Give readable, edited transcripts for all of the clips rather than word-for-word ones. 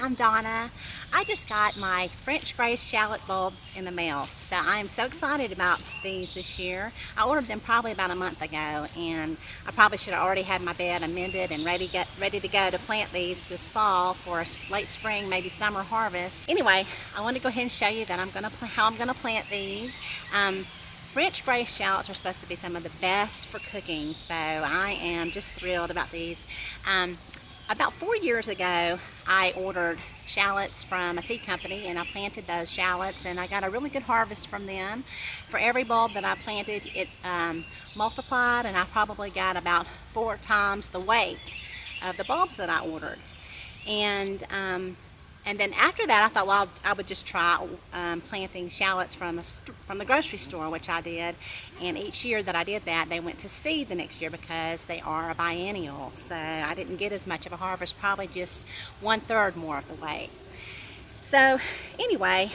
I'm Donna. I just got my French Gray Shallot bulbs in the mail, so I'm so excited about these this year. I ordered them probably about a month ago, and I probably should have already had my bed amended and ready to go to plant these this fall for a late spring, maybe summer harvest. Anyway, I want to go ahead and show you that how I'm gonna plant these. French Gray Shallots are supposed to be some of the best for cooking, so I am just thrilled about these. About 4 years ago, I ordered shallots from a seed company, and I planted those shallots, and I got a really good harvest from them. For every bulb that I planted, it multiplied, and I probably got about 4 times the weight of the bulbs that I ordered. And then after that, I thought, well, I would just try planting shallots from the grocery store, which I did. And each year that I did that, they went to seed the next year because they are a biennial. So I didn't get as much of a harvest, probably just 1/3 more of the weight. So anyway,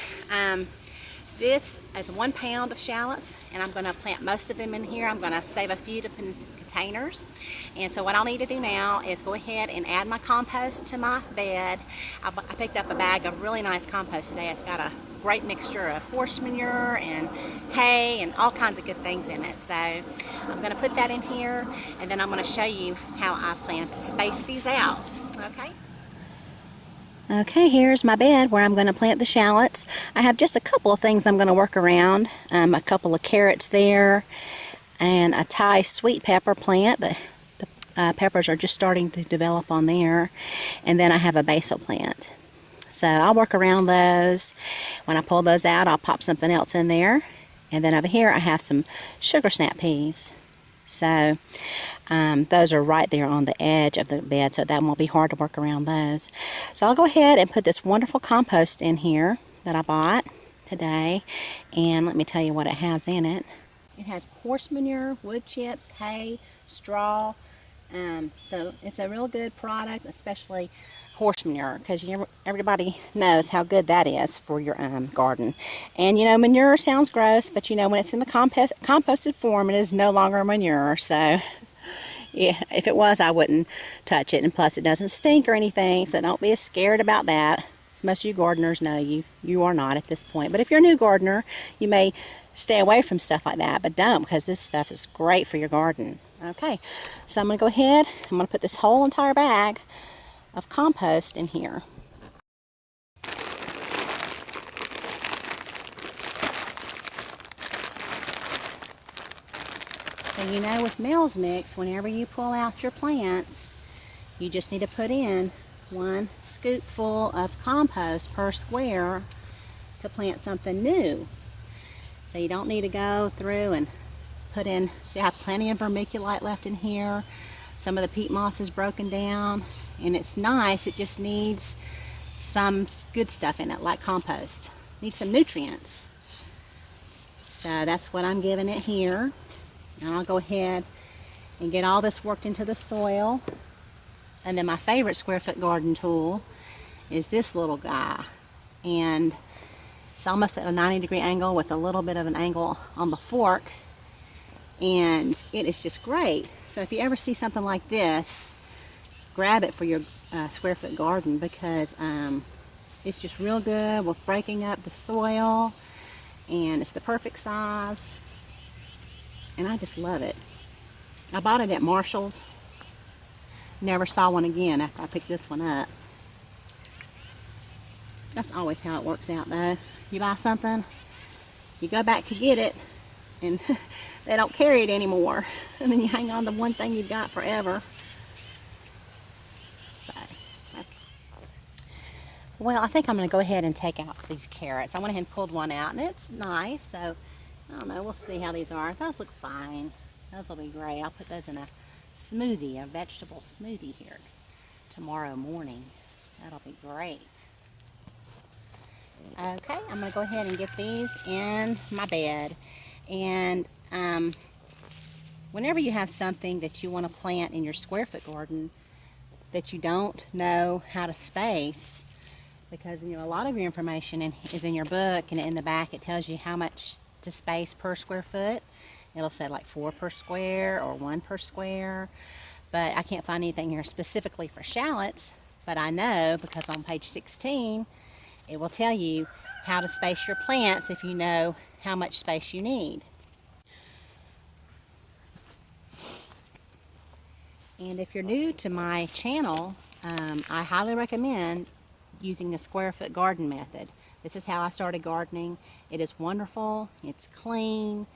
this is 1 pound of shallots, and I'm going to plant most of them in here. I'm going to save a few to put in containers. And so what I'll need to do now is go ahead and add my compost to my bed. I picked up a bag of really nice compost today. It's got a great mixture of horse manure and hay and all kinds of good things in it. So I'm going to put that in here, and then I'm going to show you how I plan to space these out. Okay, here's my bed where I'm going to plant the shallots. I have just a couple of things I'm going to work around. A couple of carrots there, and a Thai sweet pepper plant. The peppers are just starting to develop on there. And then I have a basil plant. So I'll work around those. When I pull those out, I'll pop something else in there. And then over here I have some sugar snap peas. So those are right there on the edge of the bed, so that won't be hard to work around those. So I'll go ahead and put this wonderful compost in here that I bought today, and let me tell you what it has in it. It has horse manure, wood chips, hay, straw. So it's a real good product, especially horse manure, because everybody knows how good that is for your garden. And you know, manure sounds gross, but you know, when it's in the composted form, it is no longer manure. So yeah, if it was, I wouldn't touch it. And plus, it doesn't stink or anything, so don't be as scared about that. As most of you gardeners know, you are not at this point. But if you're a new gardener, you may stay away from stuff like that, but don't, because this stuff is great for your garden. Okay, so I'm going to go ahead, I'm going to put this whole entire bag of compost in here. So you know, with Mel's Mix, whenever you pull out your plants, you just need to put in 1 scoopful of compost per square to plant something new. So you don't need to go through and put in, see I have plenty of vermiculite left in here. Some of the peat moss is broken down, and it's nice, it just needs some good stuff in it, like compost. Needs some nutrients. So that's what I'm giving it here. And I'll go ahead and get all this worked into the soil. And then my favorite square foot garden tool is this little guy. And it's almost at a 90-degree angle with a little bit of an angle on the fork. And it is just great. So if you ever see something like this, grab it for your square foot garden, because it's just real good with breaking up the soil, and it's the perfect size, and I just love it. I bought it at Marshall's. Never saw one again after I picked this one up. That's always how it works out though. You buy something, you go back to get it, and they don't carry it anymore. And then you hang on to one thing you've got forever. Well, I think I'm going to go ahead and take out these carrots. I went ahead and pulled one out, and it's nice. So, I don't know. We'll see how these are. Those look fine. Those will be great. I'll put those in a smoothie, a vegetable smoothie here tomorrow morning. That'll be great. Okay, I'm going to go ahead and get these in my bed. And whenever you have something that you want to plant in your square foot garden that you don't know how to space, because you know a lot of your information is in your book, and in the back it tells you how much to space per square foot. It'll say like 4 per square or 1 per square, but I can't find anything here specifically for shallots. but I know because on page 16 it will tell you how to space your plants if you know how much space you need. And if you're new to my channel, I highly recommend using the square foot garden method. This is how I started gardening. It is wonderful, it's clean,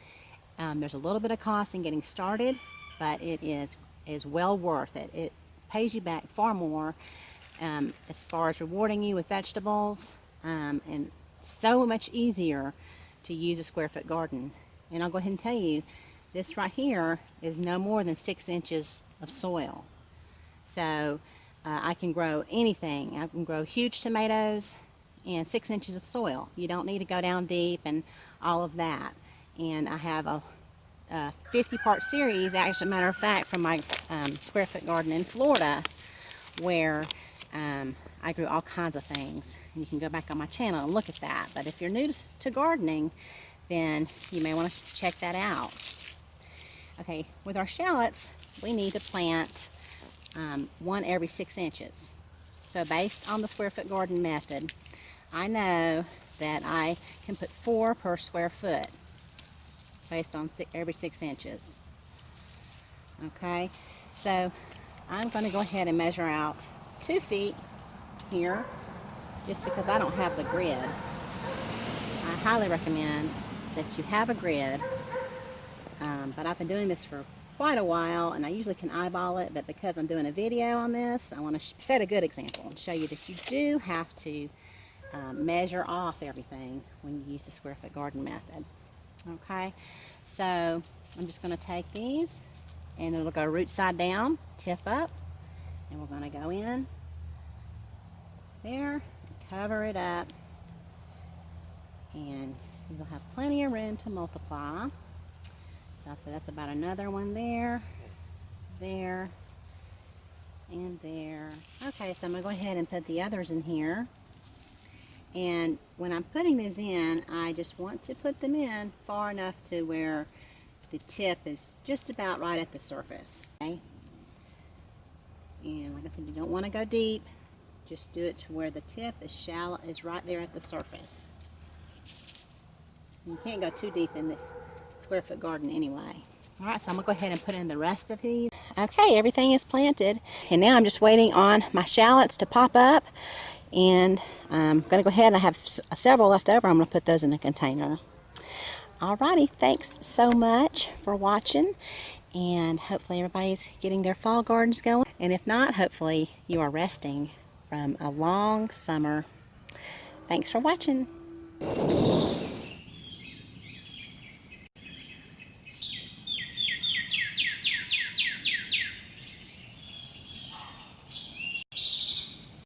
there's a little bit of cost in getting started, but it is well worth it. It pays you back far more as far as rewarding you with vegetables, and so much easier to use a square foot garden. And I'll go ahead and tell you, this right here is no more than 6 inches of soil. So I can grow anything. I can grow huge tomatoes in 6 inches of soil. You don't need to go down deep and all of that. And I have a 50-part series, actually, as a matter of fact, from my square foot garden in Florida, where I grew all kinds of things. And you can go back on my channel and look at that. But if you're new to gardening, then you may want to check that out. Okay, with our shallots, we need to plant one every 6 inches. So based on the square foot garden method, I know that I can put 4 per square foot based on every 6 inches. Okay, so I'm going to go ahead and measure out 2 feet here, just because I don't have the grid. I highly recommend that you have a grid, but I've been doing this for quite a while, and I usually can eyeball it, but because I'm doing a video on this, I want to set a good example and show you that you do have to measure off everything when you use the square foot garden method. Okay, so I'm just going to take these, and it'll go root side down, tip up, and we're going to go in there, cover it up, and you'll have plenty of room to multiply. So that's about another one there, there, and there. Okay, so I'm going to go ahead and put the others in here. And when I'm putting these in, I just want to put them in far enough to where the tip is just about right at the surface. Okay? And like I said, you don't want to go deep. Just do it to where the tip is shallow, is right there at the surface. You can't go too deep in the square foot garden anyway. Alright, so I'm going to go ahead and put in the rest of these. Okay, everything is planted. And now I'm just waiting on my shallots to pop up. And I'm going to go ahead, and I have several left over. I'm going to put those in a container. Alrighty, thanks so much for watching. And hopefully everybody's getting their fall gardens going. And if not, hopefully you are resting from a long summer. Thanks for watching.